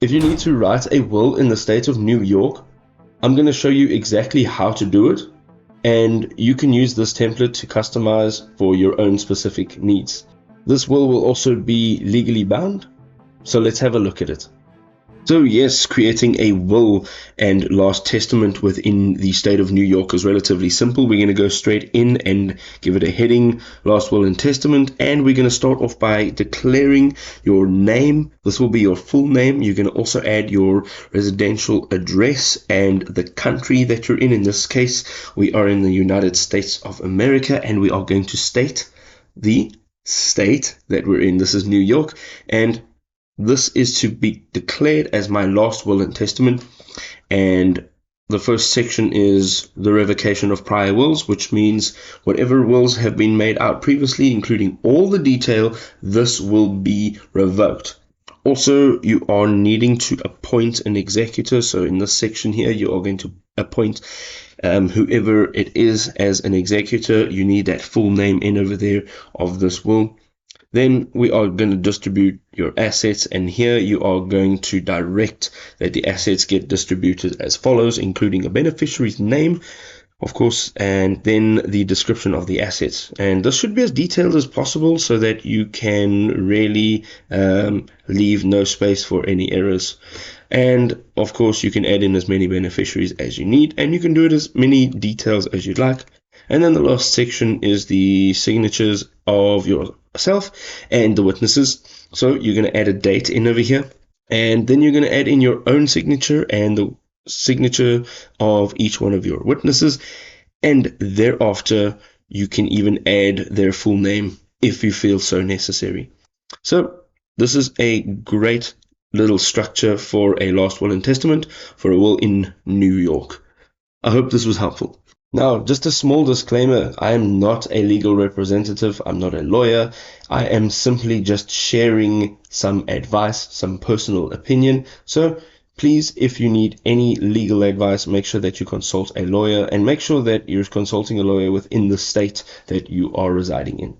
If you need to write a will in the state of New York, I'm going to show you exactly how to do it, and you can use this template to customize for your own specific needs. This will also be legally bound, so let's have a look at it. So yes, creating a will and last testament within the state of New York is relatively simple. We're going to go straight in and give it a heading, last will and testament, and we're going to start off by declaring your name. This will be your full name. You're going to also add your residential address and the country that you're in. In this case, we are in the United States of America, and we are going to state the state that we're in. This is New York, and this is to be declared as my last will and testament. And the first section is the revocation of prior wills, which means whatever wills have been made out previously, including all the detail, this will be revoked. Also, you are needing to appoint an executor. So in this section here, you are going to appoint whoever it is as an executor. You need that full name in over there of this will. Then we are going to distribute your assets, and here you are going to direct that the assets get distributed as follows, including a beneficiary's name, of course, and then the description of the assets. And this should be as detailed as possible so that you can really leave no space for any errors. And of course, you can add in as many beneficiaries as you need, and you can do it as many details as you'd like. And then the last section is the signatures of yourself and the witnesses. So you're going to add a date in over here, and then you're going to add in your own signature and the signature of each one of your witnesses. And thereafter, you can even add their full name if you feel so necessary. So this is a great little structure for a last will and testament for a will in New York. I hope this was helpful. Now, just a small disclaimer, I am not a legal representative, I'm not a lawyer, I am simply just sharing some advice, some personal opinion. So please, if you need any legal advice, make sure that you consult a lawyer, and make sure that you're consulting a lawyer within the state that you are residing in.